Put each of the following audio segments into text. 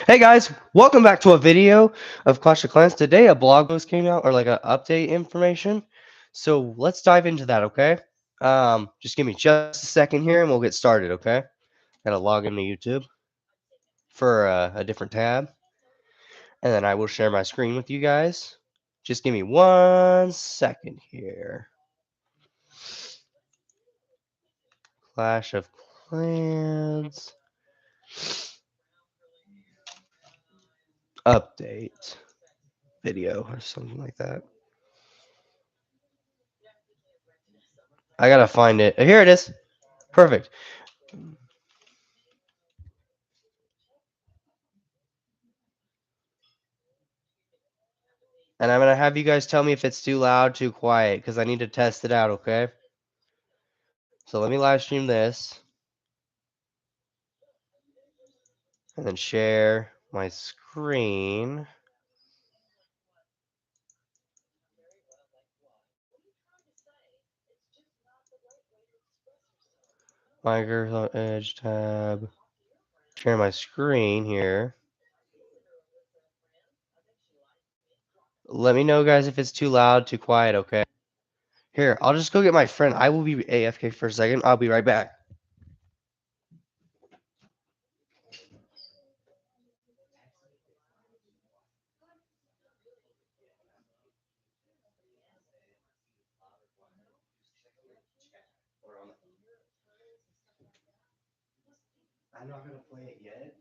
Hey guys, welcome back to a video of Clash of Clans. Today a blog post came out, or like an update information. So let's dive into that, okay? Just give me just a second here and we'll get started, okay? Gotta log into YouTube for a different tab, and then I will share my screen with you guys. Just give me 1 second here. Clash of Clans update video or something like that. I gotta find it. Here it is. Perfect. And I'm gonna have you guys tell me if it's too loud, too quiet, because I need to test it out, okay? So let me live stream this and then share my screen. Microsoft Edge tab. Share my screen here. Let me know, guys, if it's too loud, too quiet, okay? Here, I'll just go get my friend. I will be AFK for a second. I'll be right back. I'm not gonna play it yet.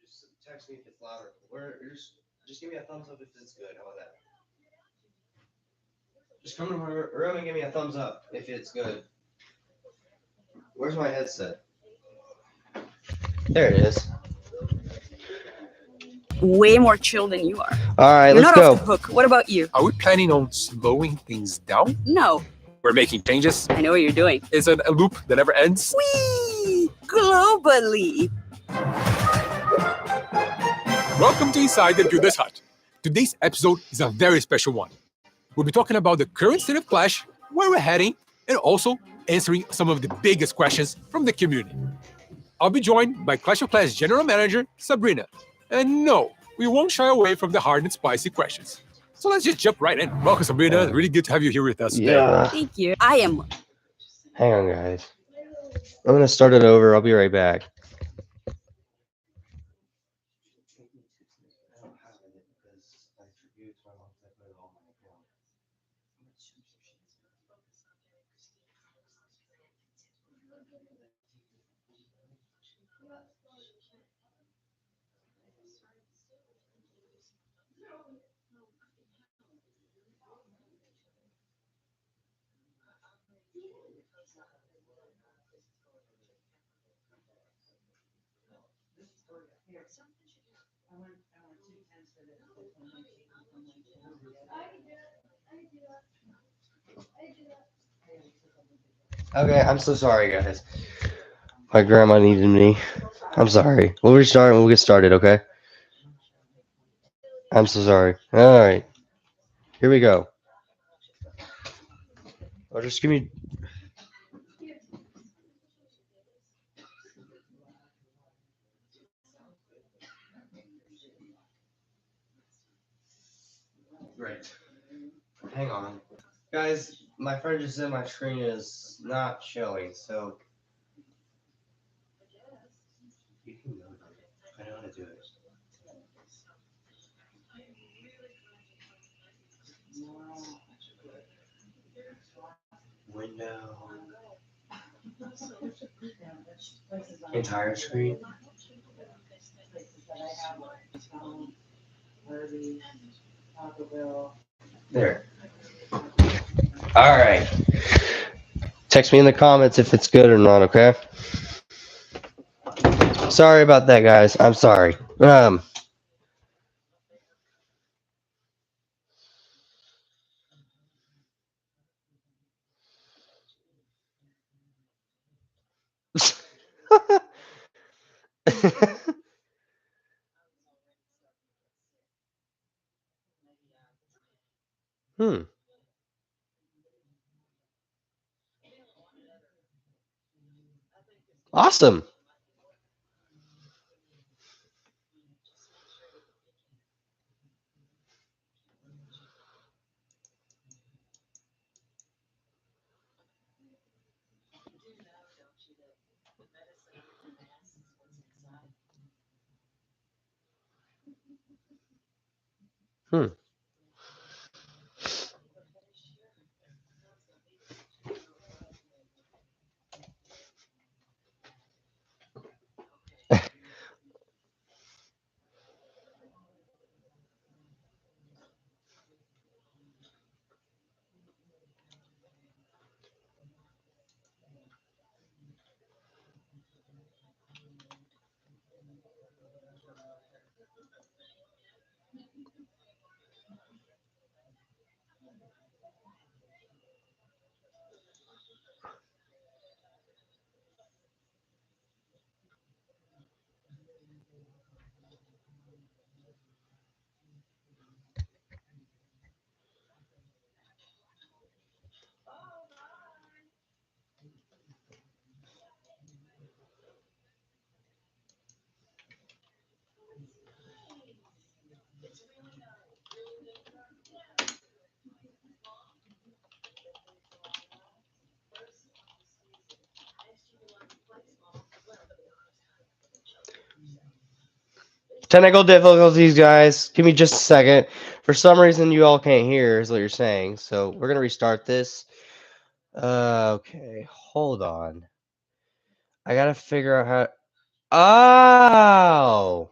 Just text me if it's louder. Just give me a thumbs up if it's good. How about that? Just come to my room and give me a thumbs up if it's good. Where's my headset? There it is. Way more chill than you are. All right, You're let's not go. off the hook. What about you? Are we planning on slowing things down? No, We're making changes. I know what you're doing. It's a loop that never ends. Whee! Globally. Welcome to Inside the Builder's Hut. Today's episode is a very special one. We'll be talking about the current state of Clash, where we're heading, and also answering some of the biggest questions from the community. I'll be joined by Clash of Clans General Manager Sabrina. And no, we won't shy away from the hard and spicy questions. So let's just jump right in. Welcome, Sabrina. Really good to have you here with us today. Yeah. Thank you. I am. Hang on, guys. I'm gonna start it over. I'll be right back. Okay, I'm so sorry, guys. My grandma needed me. I'm sorry. We'll restart and we'll get started, okay? I'm so sorry. All right. Here we go. Or just give me. Great. Hang on. Guys, my friend just said my screen is not showing, so. You can move it. I know how to do it. Window. Entire screen. There. All right. Text me in the comments if it's good or not, okay? Sorry about that, guys. I'm sorry. Hmm. Awesome. Hmm. Technical difficulties, guys. Give me just a second. For some reason, you all can't hear is what you're saying. So we're gonna restart this. Okay, hold on. I gotta figure out how. Oh,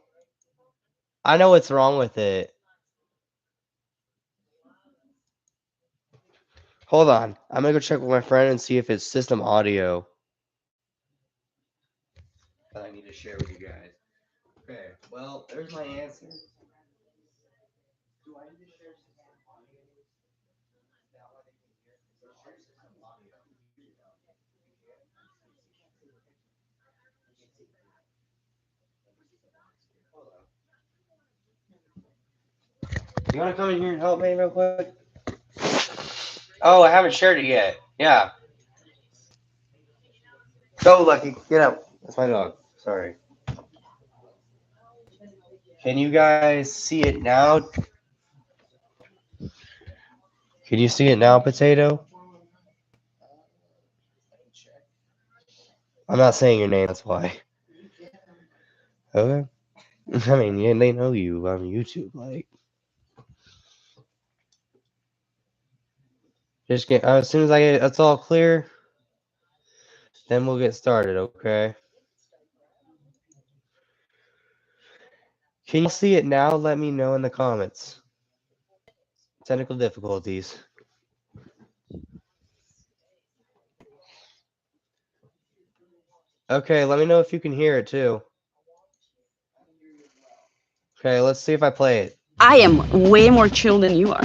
I know what's wrong with it. Hold on. I'm gonna go check with my friend and see if it's system audio that I need to share with you guys. Okay. Well, there's my answer. Do I need to share system audio? Is that why they can hear? So share system audio. Hold on. You want to come in here and help me real quick? Oh, I haven't shared it yet. Yeah. Go, Lucky. Get out. That's my dog. Sorry. Can you guys see it now? Can you see it now, Potato? I'm not saying your name, that's why. Okay. I mean, yeah, they know you on YouTube. Like, just get as soon as I get it's all clear, then we'll get started. Okay. Can you see it now? Let me know in the comments. Technical difficulties. Okay, let me know if you can hear it too. Okay, let's see if I play it. I am way more chill than you are.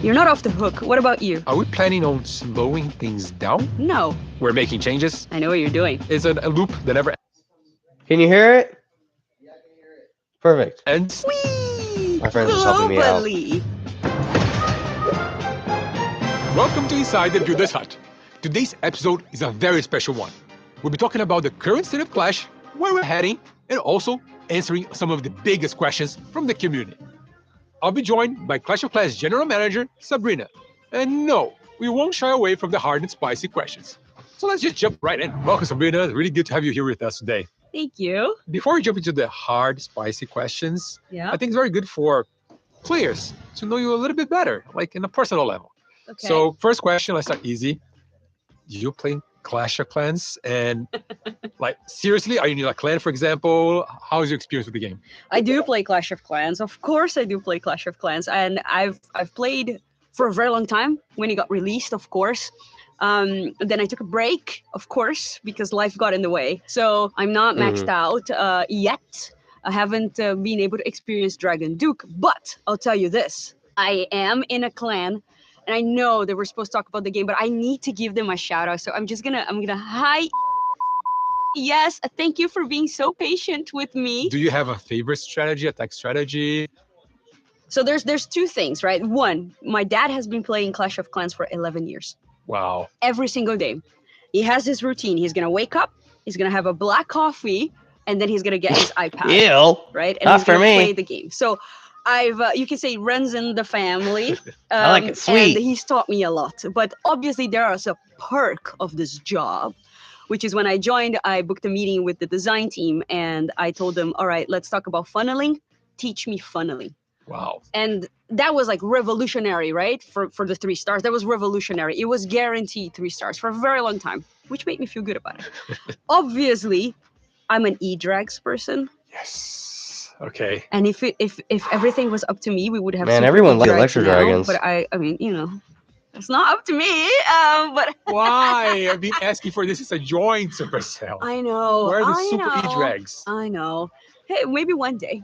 You're not off the hook. What about you? Are we planning on slowing things down? No. We're making changes. I know what you're doing. It's a loop that never Can you hear it? Yeah, I can hear it. Perfect. ends. Whee! My friend's just helping me out. Globally. Welcome to Inside the View This Hut. Today's episode is a very special one. We'll be talking about the current state of Clash, where we're heading, and also answering some of the biggest questions from the community. I'll be joined by Clash of Clans General Manager Sabrina. And no, we won't shy away from the hard and spicy questions. So let's just jump right in. Welcome, Sabrina. Really good to have you here with us today. Thank you. Before we jump into the hard, spicy questions, Yeah. I think it's very good for players to know you a little bit better, like in a personal level. Okay. So first question, let's start easy. You play Clash of Clans, and like seriously, are you in a clan, for example? How is your experience with the game? I do play Clash of Clans. Of course, I do play Clash of Clans, and I've played for a very long time when it got released. Of course, then I took a break, of course, because life got in the way. So I'm not maxed out yet. I haven't been able to experience Dragon Duke, but I'll tell you this: I am in a clan. And I know that we're supposed to talk about the game, but I need to give them a shout out. So I'm gonna hi. Yes, thank you for being so patient with me. Do you have a favorite strategy, attack strategy? So there's two things, right? One, my dad has been playing Clash of Clans for 11 years. Wow. Every single day. He has his routine. He's going to wake up, he's going to have a black coffee, and then he's going to get his iPad, Ew. right? And Not he's going for to me. play the game. So I've, you can say, runs in the family. I like it sweet. And he's taught me a lot. But obviously, there is a perk of this job, which is when I joined, I booked a meeting with the design team, and I told them, all right, let's talk about funneling. Teach me funneling. Wow. And that was like revolutionary, right? For the 3 stars, that was revolutionary. It was guaranteed 3 stars for a very long time, which made me feel good about it. Obviously, I'm an E-Drags person. Yes. Okay. And if everything was up to me, we would have Man, super everyone likes E-Drags Electro now, Dragons. But I mean, you know, it's not up to me. But Why? I've been asking for this. It's a joint Supercell. I know. Where are the I super know, E-Drags? I know. Hey, maybe one day.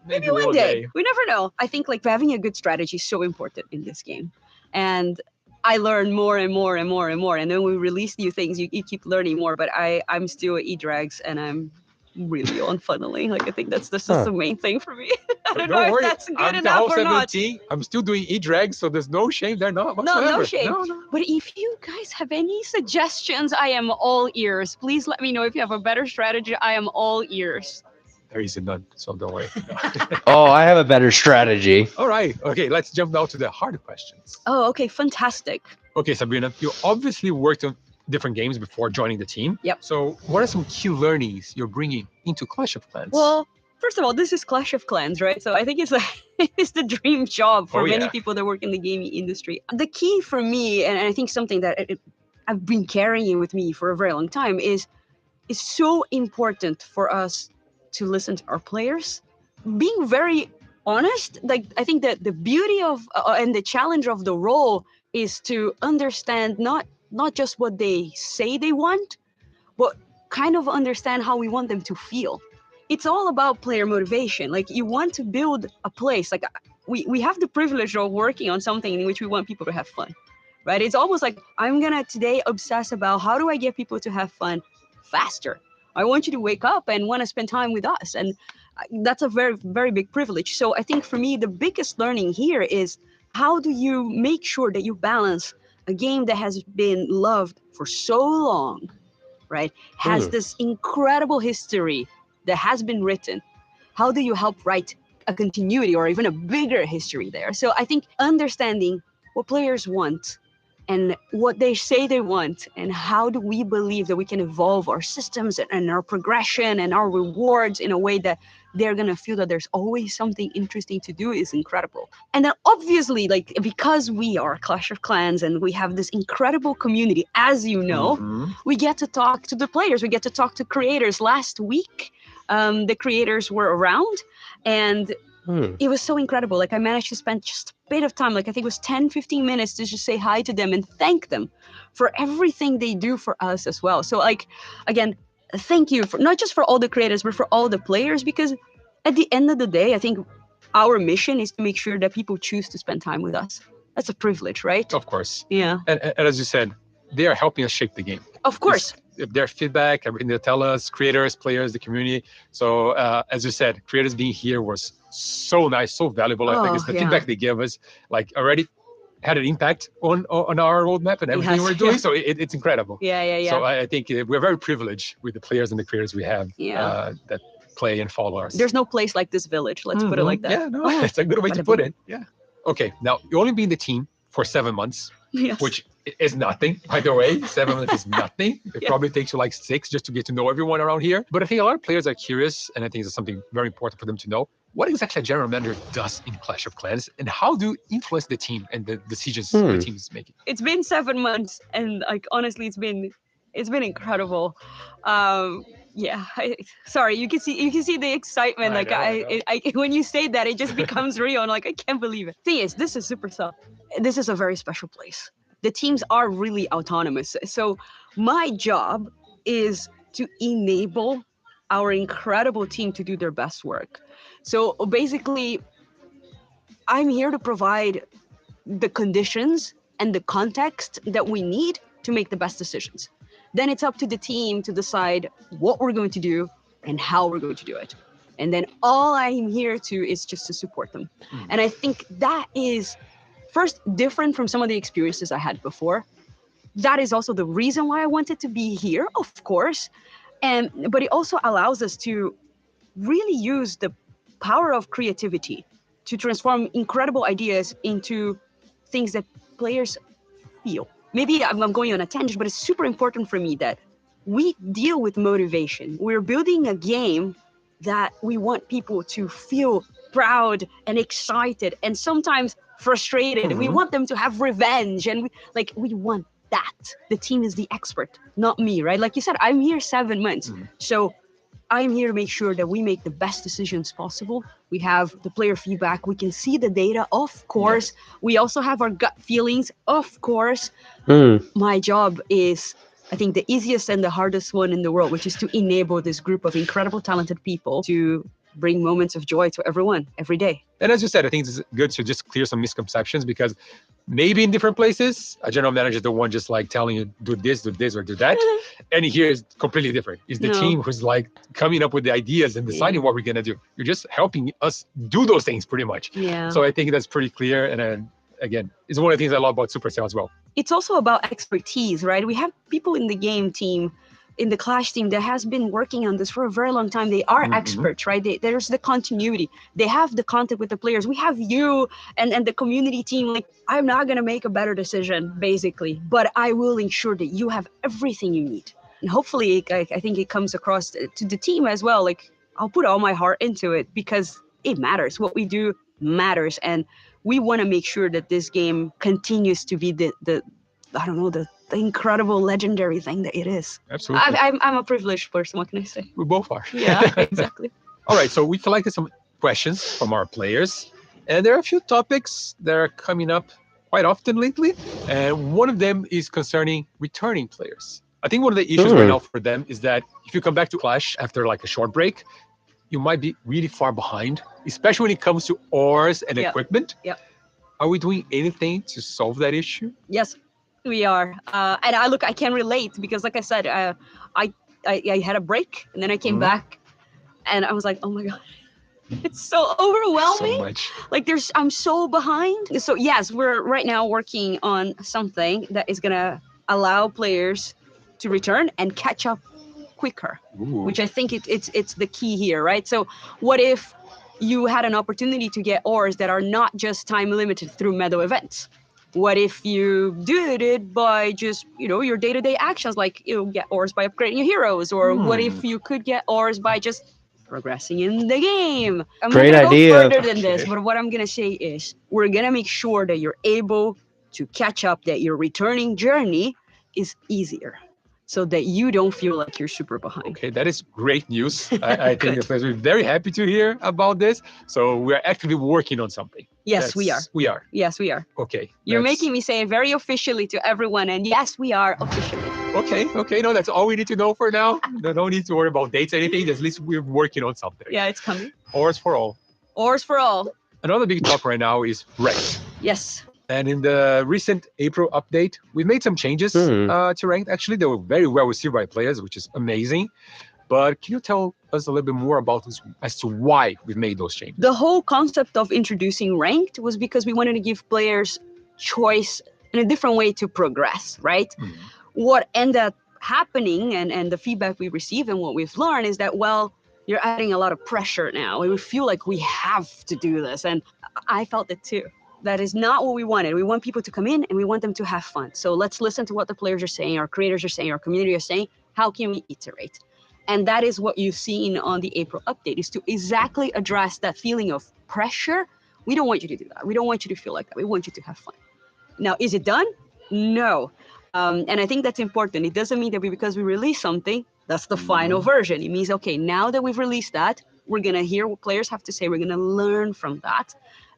Maybe will one day. We never know. I think like having a good strategy is so important in this game. And I learn more and more and more and more. And then we release new things, you keep learning more. But I'm still at E-Drags, and I'm really on funneling. Like I think that's just the main thing for me. I don't know if that's good I'm enough or not. 17. I'm still doing E-Drags, so there's no shame there. No, No shame. No. But if you guys have any suggestions, I am all ears. Please let me know if you have a better strategy. I am all ears. There is none, so don't worry. Oh, I have a better strategy. All right. Okay, let's jump now to the hard questions. Oh, okay. Fantastic. Okay, Sabrina, you obviously worked on different games before joining the team. Yep. So what are some key learnings you're bringing into Clash of Clans? Well, first of all, this is Clash of Clans, right? So I think it's it's the dream job for many people that work in the gaming industry. The key for me, and I think something that I've been carrying with me for a very long time, is so important for us to listen to our players. Being very honest, like I think that the beauty of and the challenge of the role is to understand not just what they say they want, but kind of understand how we want them to feel. It's all about player motivation. Like you want to build a place. Like we have the privilege of working on something in which we want people to have fun, right? It's almost like I'm gonna today obsess about how do I get people to have fun faster. I want you to wake up and want to spend time with us. And that's a very, very big privilege. So I think for me, the biggest learning here is how do you make sure that you balance a game that has been loved for so long, right? Has this incredible history that has been written. How do you help write a continuity or even a bigger history there? So I think understanding what players want and what they say they want, and how do we believe that we can evolve our systems and our progression and our rewards in a way that they're gonna feel that there's always something interesting to do is incredible. And then obviously, like because we are Clash of Clans and we have this incredible community, as you know, we get to talk to the players, we get to talk to creators. Last week, the creators were around, and it was so incredible. Like I managed to spend just a bit of time, like I think it was 10-15 minutes to just say hi to them and thank them for everything they do for us as well. So like, again, thank you for not just for all the creators, but for all the players, because at the end of the day, I think our mission is to make sure that people choose to spend time with us. That's a privilege, right? Of course. Yeah. And as you said, they are helping us shape the game. Of course. If their feedback, everything they tell us, creators, players, the community. So as you said, creators being here was so nice, so valuable. I think it's the feedback they give us, like already had an impact on our roadmap and everything we're doing. So it's incredible. Yeah. So I think we're very privileged with the players and the creators we have that play and follow us. There's no place like this village. Let's put it like that. Yeah, no, it's a good way to put it. Yeah. Okay, now you only be in the team for 7 months, which is nothing, by the way. 7 months is nothing. It probably takes you like 6 just to get to know everyone around here. But I think a lot of players are curious, and I think it's something very important for them to know. What exactly a general manager does in Clash of Clans, and how do you influence the team and the decisions the team is making? It's been 7 months, and like honestly, it's been incredible. Sorry, you can see the excitement. I when you say that, it just becomes real. And like I can't believe it. Thing is, this is Supercell. This is a very special place. The teams are really autonomous. So my job is to enable our incredible team to do their best work. So basically, I'm here to provide the conditions and the context that we need to make the best decisions. Then it's up to the team to decide what we're going to do and how we're going to do it. And then all I'm here to is just to support them. And I think that is first different from some of the experiences I had before. That is also the reason why I wanted to be here, of course. But it also allows us to really use the power of creativity to transform incredible ideas into things that players feel. Maybe I'm going on a tangent, but it's super important for me that we deal with motivation. We're building a game that we want people to feel proud and excited and sometimes frustrated. We want them to have revenge, and we want that. The team is the expert, not me, right? Like you said, I'm here 7 months. So I'm here to make sure that we make the best decisions possible. We have the player feedback. We can see the data, of course. We also have our gut feelings, of course. My job is, I think, the easiest and the hardest one in the world, which is to enable this group of incredible, talented people to bring moments of joy to everyone every day. And as you said, I think it's good to just clear some misconceptions, because maybe in different places, a general manager is the one just like telling you, do this, or do that. And here is completely different. It's the team who's like coming up with the ideas and deciding what we're going to do. You're just helping us do those things pretty much. Yeah. So I think that's pretty clear. And again, it's one of the things I love about Supercell as well. It's also about expertise, right? We have people in the game team, in the Clash team, that has been working on this for a very long time. They are experts, right? There's the continuity. They have the contact with the players. We have you and the community team. Like, I'm not going to make a better decision, basically, but I will ensure that you have everything you need. And hopefully, I think it comes across to the team as well. Like, I'll put all my heart into it because it matters. What we do matters. And we want to make sure that this game continues to be the incredible, legendary thing that it is. Absolutely. I'm a privileged person. What can I say? We both are. Yeah, exactly. All right. So we collected some questions from our players, and there are a few topics that are coming up quite often lately. And one of them is concerning returning players. I think one of the issues right now for them is that if you come back to Clash after like a short break, you might be really far behind, especially when it comes to ores and equipment. Yeah. Are we doing anything to solve that issue? Yes, we are. And I can relate because, like I said, I had a break and then I came back and I was like, oh my God, it's so overwhelming. So much. Like I'm so behind. So yes, we're right now working on something that is going to allow players to return and catch up quicker, which I think it's the key here, right? So what if you had an opportunity to get ores that are not just time limited through medal events? What if you did it by just, your day-to-day actions, like get ores by upgrading your heroes? Or what if you could get ores by just progressing in the game? I'm Great gonna idea. go further than this, but what I'm going to say is we're going to make sure that you're able to catch up, that your returning journey is easier, so that you don't feel like you're super behind. Okay, that is great news. I think the players will be very happy to hear about this. So we're actively working on something. Yes, we are. We are. Yes, we are. Okay. You're making me say it very officially to everyone, and yes, we are officially. Okay. No, that's all we need to know for now. No need to worry about dates or anything. At least we're working on something. Yeah, it's coming. Ores for all. Ores for all. Another big talk right now is ranked. Yes. And in the recent April update, we made some changes to ranked. Actually, they were very well received by players, which is amazing. But can you tell us a little bit more about this as to why we've made those changes? The whole concept of introducing ranked was because we wanted to give players choice in a different way to progress, right? What ended up happening and the feedback we receive and what we've learned is that, well, you're adding a lot of pressure now. We feel like we have to do this. And I felt it too. That is not what we wanted. We want people to come in and we want them to have fun. So let's listen to what the players are saying, our creators are saying, our community are saying. How can we iterate? And that is what you've seen on the April update, is to exactly address that feeling of pressure. We don't want you to do that. We don't want you to feel like that. We want you to have fun. Now, is it done? No. And I think that's important. It doesn't mean that because we release something, that's the final version. It means, okay, now that we've released that, we're going to hear what players have to say. We're going to learn from that.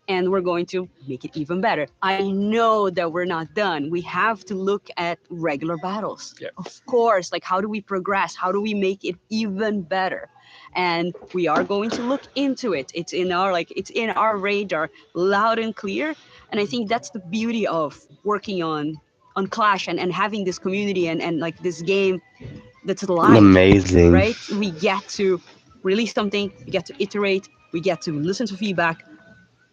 And we're going to make it even better. I know that we're not done. We have to look at regular battles. Yeah. Of course, like how do we progress? How do we make it even better? And we are going to look into it. It's in our radar, loud and clear. And I think that's the beauty of working on Clash and having this community and like this game that's live. Amazing. Right? We get to release something, we get to iterate, we get to listen to feedback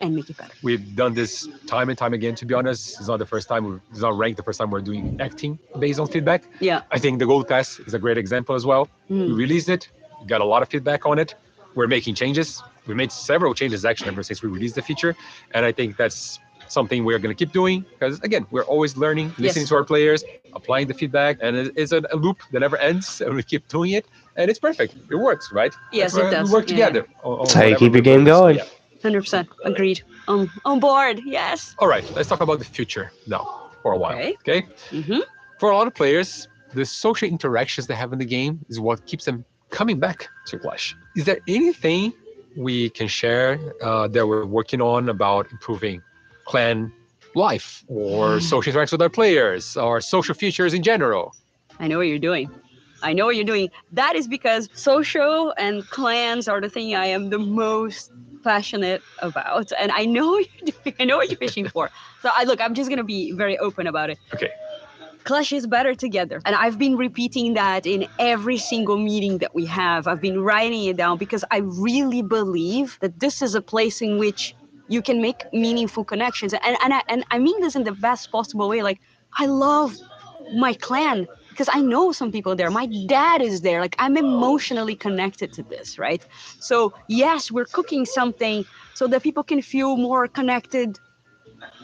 and make it better. We've done this time and time again, to be honest. It's not the first time, it's not ranked the first time we're doing acting based on feedback. Yeah. I think the Gold Pass is a great example as well. We released it, got a lot of feedback on it. We're making changes. We made several changes actually ever since we released the feature. And I think that's something we're going to keep doing because, again, we're always learning, listening to our players, applying the feedback. And it's a loop that never ends. And we keep doing it. And it's perfect. It works, right? Yes, it does. We work together. That's how you keep your game going. 100% agreed. On board. Yes. All right, let's talk about the future now for a while. Okay. Mm-hmm. For a lot of players, the social interactions they have in the game is what keeps them coming back to Clash. Is there anything we can share that we're working on about improving clan life or social interactions with our players or social features in general? I know what you're doing. I know what you're doing. That is because social and clans are the thing I am the most passionate about, and I know what you're doing. I know what you're fishing for. So I'm just gonna be very open about it. Okay. Clash is better together, and I've been repeating that in every single meeting that we have. I've been writing it down because I really believe that this is a place in which you can make meaningful connections, and I mean this in the best possible way. Like, I love my clan because I know some people there. My dad is there. Like, I'm emotionally connected to this, right? So yes, we're cooking something so that people can feel more connected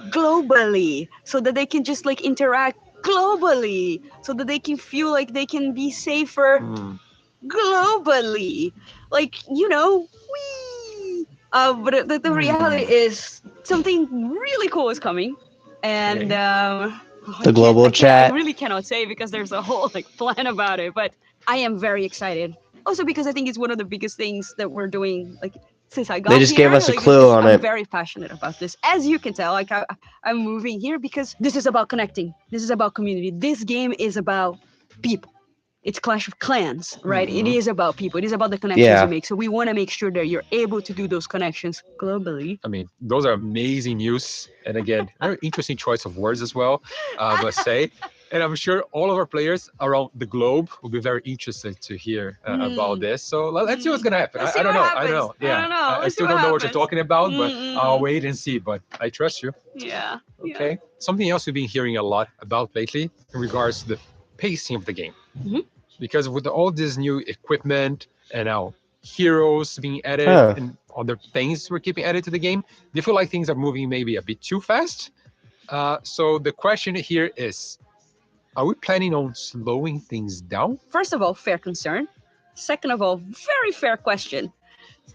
globally, so that they can just like interact globally, so that they can feel like they can be safer globally. Like, wee. But the reality is something really cool is coming, and the global chat. I really cannot say because there's a whole plan about it, but I am very excited. Also because I think it's one of the biggest things that we're doing. Like, since I got They just here, gave us a clue on I'm it. very passionate about this. As you can tell, I'm moving here because this is about connecting. This is about community. This game is about people. It's Clash of Clans, right? It is about people. It is about the connections you make. So we want to make sure that you're able to do those connections globally. I mean, those are amazing news. And again, very interesting choice of words as well, I must say. And I'm sure all of our players around the globe will be very interested to hear about this. So let's see what's going to happen. Let's I see don't what know. happens. I don't know. Yeah. I don't know. I Let's see still what don't know what you're happens. talking about, but I'll wait and see. But I trust you. Yeah. Okay. Something else we've been hearing a lot about lately in regards to the pacing of the game. Because with all this new equipment and now heroes being added and other things we're keeping added to the game, do you feel like things are moving maybe a bit too fast? So the question here is, are we planning on slowing things down? First of all, fair concern. Second of all, very fair question.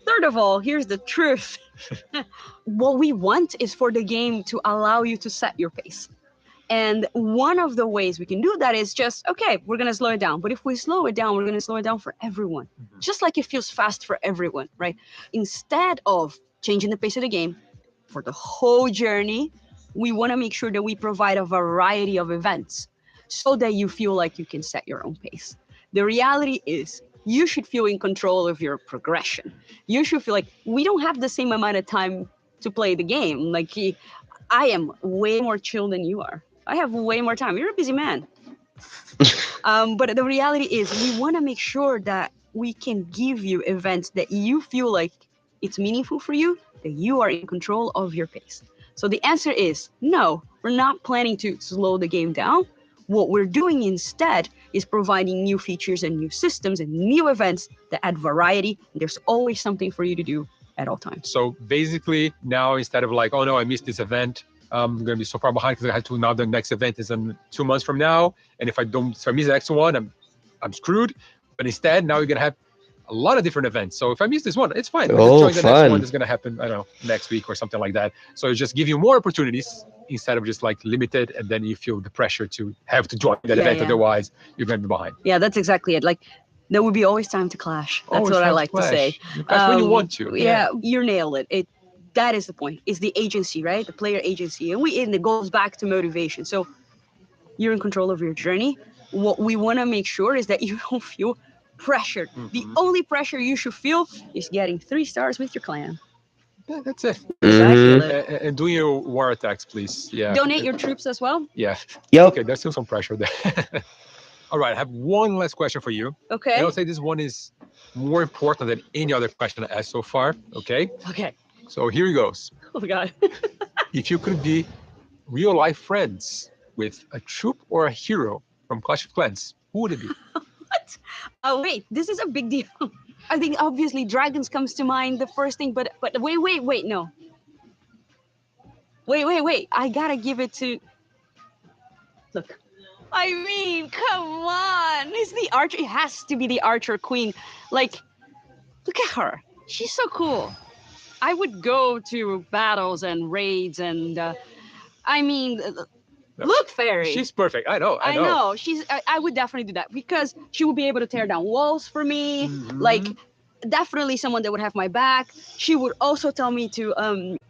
Third of all, here's the truth. What we want is for the game to allow you to set your pace. And one of the ways we can do that is just, okay, we're going to slow it down. But if we slow it down, we're going to slow it down for everyone. Just like it feels fast for everyone, right? Instead of changing the pace of the game for the whole journey, we want to make sure that we provide a variety of events so that you feel like you can set your own pace. The reality is you should feel in control of your progression. You should feel like we don't have the same amount of time to play the game. Like, I am way more chill than you are. I have way more time. You're a busy man. But the reality is we want to make sure that we can give you events that you feel like it's meaningful for you, that you are in control of your pace. So the answer is no, we're not planning to slow the game down. What we're doing instead is providing new features and new systems and new events that add variety. There's always something for you to do at all times. So basically now, instead of like, oh no, I missed this event, I'm going to be so far behind because I had to, now the next event is in 2 months from now. And if I miss the next one, I'm screwed. But instead, now you're going to have a lot of different events. So if I miss this one, it's fine. I just join the next one that's going to happen, I don't know, next week or something like that. So it just give you more opportunities instead of just like limited, and then you feel the pressure to have to join that event. Otherwise, you're going to be behind. Yeah, that's exactly it. Like, there will be always time to clash. That's Always what I time like to say. You clash when you want to. Yeah, you nailed it. That is the point. It's the agency, right? The player agency. And it goes back to motivation. So you're in control of your journey. What we want to make sure is that you don't feel pressured. The only pressure you should feel is getting 3 stars with your clan. Yeah, that's it. Exactly. And doing your war attacks, please. Yeah. Donate your troops as well. Yeah. Yep. Okay, there's still some pressure there. All right, I have one last question for you. Okay. And I'll say this one is more important than any other question I asked so far. Okay, Okay. so here goes. Oh my god. If you could be real life friends with a troop or a hero from Clash of Clans, who would it be? What? Oh wait, this is a big deal. I think obviously dragons comes to mind the first thing, but wait, no. Wait. I gotta give it to. Look. I mean, come on. It's the archer. It has to be the archer queen. Like, look at her. She's so cool. I would go to battles and raids and I mean, look, fairy. She's perfect. I know. I know. I would definitely do that because she would be able to tear down walls for me. Mhm. Like, definitely someone that would have my back. She would also tell me to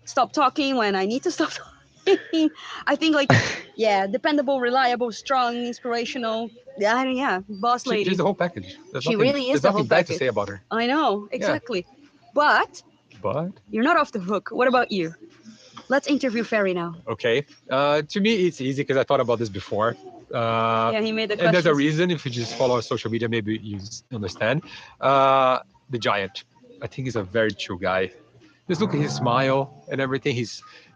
stop talking when I need to stop talking. I think like, yeah, dependable, reliable, strong, inspirational. Yeah, boss lady. She's the whole package. There's She nothing, really is there's the whole nothing bad to package. say about her. I know exactly, but But you're not off the hook. What about you? Let's interview Fairy now. okay, to me it's easy because I thought about this before. Yeah, he made the question. And there's a reason. If you just follow our social media, maybe you understand. The giant. I think he's a very chill guy. Just look at his smile and everything.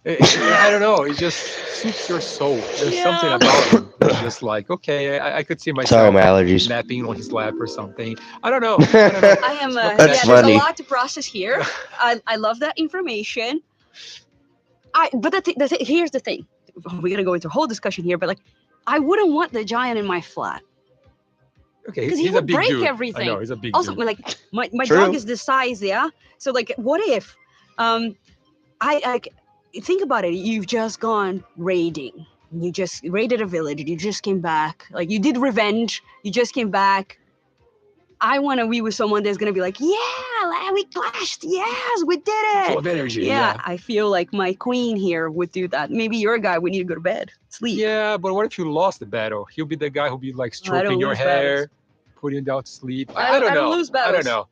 I don't know. It just suits your soul. There's something Yeah. about him. It's just like, okay, I could see Sorry, myself my allergies. napping on his lap or something. I don't know. I don't know. I am. That's Yeah, there's funny. a lot to process here. I love that information. But here's the thing. We're gonna go into a whole discussion here, but like, I wouldn't want the giant in my flat Okay, because he he's a would big break dude. everything. I know he's a big Also, dude. like my True. dog is this size, yeah. So like, what if, I think about it. You've just gone raiding. You just raided a village. You just came back. Like you did revenge. You just came back. I want to be with someone that's gonna be like, yeah, we clashed. Yes, we did it. Full of energy. Yeah, I feel like my queen here would do that. Maybe your guy would need to go to bed, sleep. Yeah, but what if you lost the battle? He'll be the guy who'll be like I don't stroking your lose hair, putting you down to sleep. I don't don't know. lose I don't battles. know.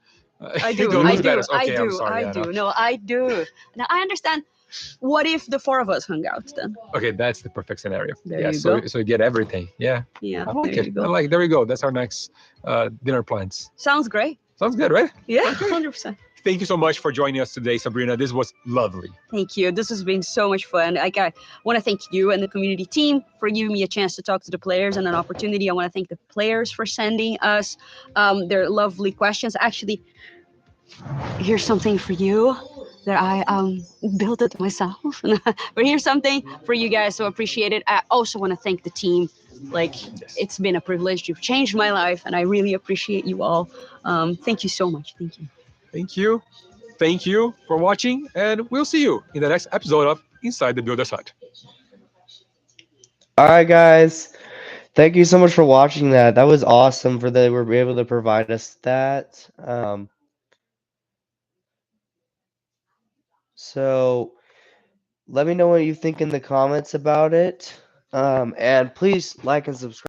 I You do. don't I lose do. battles. I Okay, do. I'm sorry. I do. No, I do. Now I understand. What if the four of us hung out then? Okay, that's the perfect scenario. There yeah, you so go. so you get everything. Yeah, Yeah, I like there it. you go. There we go. That's our next dinner plans. Sounds great. Sounds good, right? Yeah, Okay. 100%. Thank you so much for joining us today, Sabrina. This was lovely. Thank you. This has been so much fun. I want to thank you and the community team for giving me a chance to talk to the players and an opportunity. I want to thank the players for sending us their lovely questions. Actually, here's something for you that I built it myself. But here's something for you guys, so appreciate it. I also want to thank the team. Like, Yes. it's been a privilege. You've changed my life, and I really appreciate you all. Thank you so much. Thank you. Thank you. Thank you for watching, and we'll see you in the next episode of Inside the Builder's Hut. All right, guys. Thank you so much for watching that. That was awesome for they were able to provide us that. So let me know what you think in the comments about it. And please like and subscribe.